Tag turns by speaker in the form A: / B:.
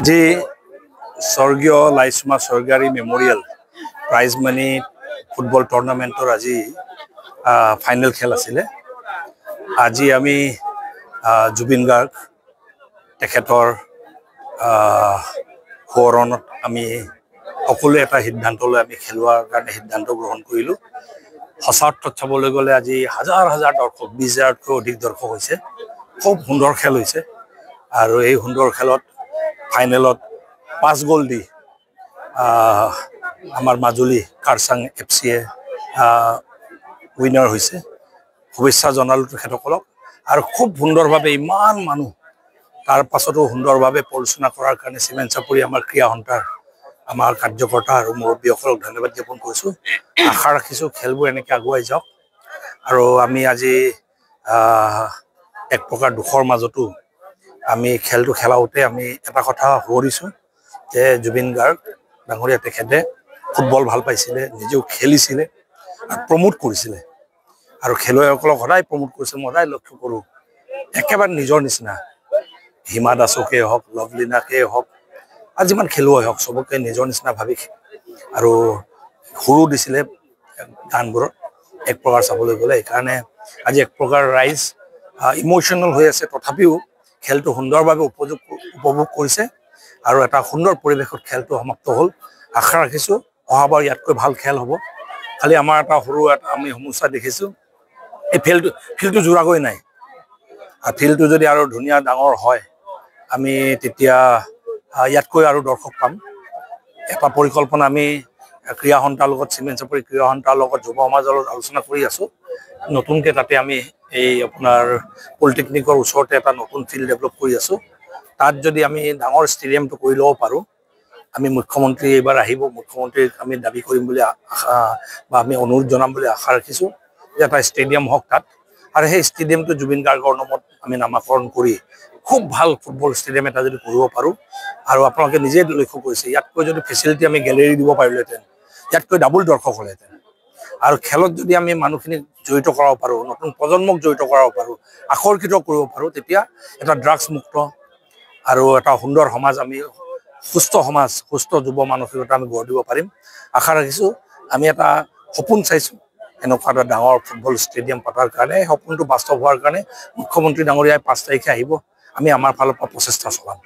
A: जी स्वर्गीय लाइसमा स्वर्गारी memorial prize money football टूर्नामेंटर आज final खेल आছিলে আজি আমি जुबिन गार्ग তেখেতৰ সোঁৱৰণত আমি সকলোৱে এটা সিদ্ধান্ত লৈ আমি খেলোৱাৰ কাৰণে সিদ্ধান্ত গ্ৰহণ কৰিলো সঁচা অৰ্থত চাবলৈ গ'লে আজি হাজাৰ হাজাৰ দৰ্শক 20,000তকৈ অধিক দৰ্শক হৈছে খুব সুন্দৰ খেল হৈছে আৰু এই সুন্দৰ খেলত ফাইনেলত 5 গোল দি আমাৰ মাজুলী কাৰসাং এফসিয়ে উইনাৰ হৈছে শুভেচ্ছা জনালো তেখেতসকলক আৰু খুব সুন্দৰভাৱে ইমান মানুহ তাৰ পাছতো সুন্দৰভাৱে পৰিচালনা কৰাৰ কাৰণে সিমেন্ট চাপৰি আমাৰ ক্ৰীড়া সন্থাৰ আমাৰ কাৰ্যকৰ্তা আৰু মুৰব্বীসকলক ধন্যবাদ জ্ঞাপন কৰিছো আশা ৰাখিছো খেলবোৰ এনেকৈ আগুৱাই যাওক আৰু আমি আজি এক প্ৰকাৰ দুখৰ মাজতো আমি খেলটো খেলাওতে আমি এটা কথা হৰিছো যে जुबिन गार्ग ডাঙৰীয়া তেখেতে ফুটবল ভাল পাইছিলে নিজেও খেলিছিলে আৰু প্ৰমোট কৰিছিলে আৰু খেলুৱৈসকলক সদায় প্ৰমোট কৰিছে মই সদায় লক্ষ্য কৰো একেবাৰে নিজৰ নিচিনা হিমা দাসকে হওক লভলিনাকে হওক আৰু যিমান খেলুৱৈ হওক সবকে নিজৰ নিচিনা ভাবি আৰু সৰু দিছিলে গানবোৰত এক প্ৰকাৰ চাবলৈ গ'লে এইকাৰণে আজি এক প্ৰকাৰ ৰাইজ ইমোশনাল হৈ আছে তথাপিও খেলটো সুন্দৰভাৱে উপভোগ কৰিছে আৰু এটা সুন্দৰ পৰিৱেশত খেলটো সমাপ্ত হ'ল আশা ৰাখিছো অহাবাৰ ইয়াতকৈ ভাল খেল হ'ব খালি আমাৰ এটা সৰু এটা আমি সমস্যা দেখিছো এই ফিল্ডটো জোৰাগৈ নাই আৰু ফিল্ডটো যদি আৰু ধুনীয়া ডাঙৰ হয় আমি তেতিয়া ইয়াতকৈ আৰু দৰ্শক পাম এটা পৰিকল্পনা আমি ক্ৰীড়া সন্থাৰ লগত সিমেন্ট চাপৰি ক্ৰীড়া সন্থাৰ লগত যুৱ সমাজৰ লগত আলোচনা কৰি আছো নতুনকৈ তাতে আমি এই আপোনাৰ পলিটেকনিকৰ ওচৰতে এটা নতুন ফিল্ড ডেভেলপ কৰি আছো তাত যদি আমি ডাঙৰ ষ্টেডিয়ামটো কৰি ল'ব পাৰো আমি মুখ্যমন্ত্ৰী এবাৰ আহিব মুখ্যমন্ত্ৰীক আমি দাবী কৰিম বুলি আশা বা আমি অনুৰোধ জনাম বুলি আশা ৰাখিছো যে এটা ষ্টেডিয়াম হওক তাত আৰু সেই ষ্টেডিয়ামটো जुबिन गार्गर নামত আমি নামকৰণ কৰি খুব ভাল ফুটবল ষ্টেডিয়াম এটা যদি কৰিব পাৰো আৰু আপোনালোকে নিজে লক্ষ্য কৰিছে ইয়াতকৈ যদি ফেচিলিটি আমি গেলেৰী দিব পাৰিলেহেঁতেন ইয়াতকৈ ডাবল দৰ্শক হ'লেহেঁতেন আৰু খেলত যদি আমি মানুহখিনিক জড়িত কৰাব পাৰো নতুন প্ৰজন্মক জড়িত কৰাব পাৰো আকৰ্ষিত কৰিব পাৰো তেতিয়া এটা ড্ৰাগছ মুক্ত আৰু এটা সুন্দৰ সমাজ আমি সুস্থ সমাজ সুস্থ যুৱ মানসিকতা আমি গঢ় দিব পাৰিম আশা ৰাখিছো আমি এটা সপোন চাইছো এনেকুৱা এটা ডাঙৰ ফুটবল ষ্টেডিয়াম পতাৰ কাৰণে সপোনটো বাস্তৱ হোৱাৰ কাৰণে মুখ্যমন্ত্ৰী ডাঙৰীয়াই 5 তাৰিখে আহিব আমি আমাৰ ফালৰ পৰা প্ৰচেষ্টা চলাম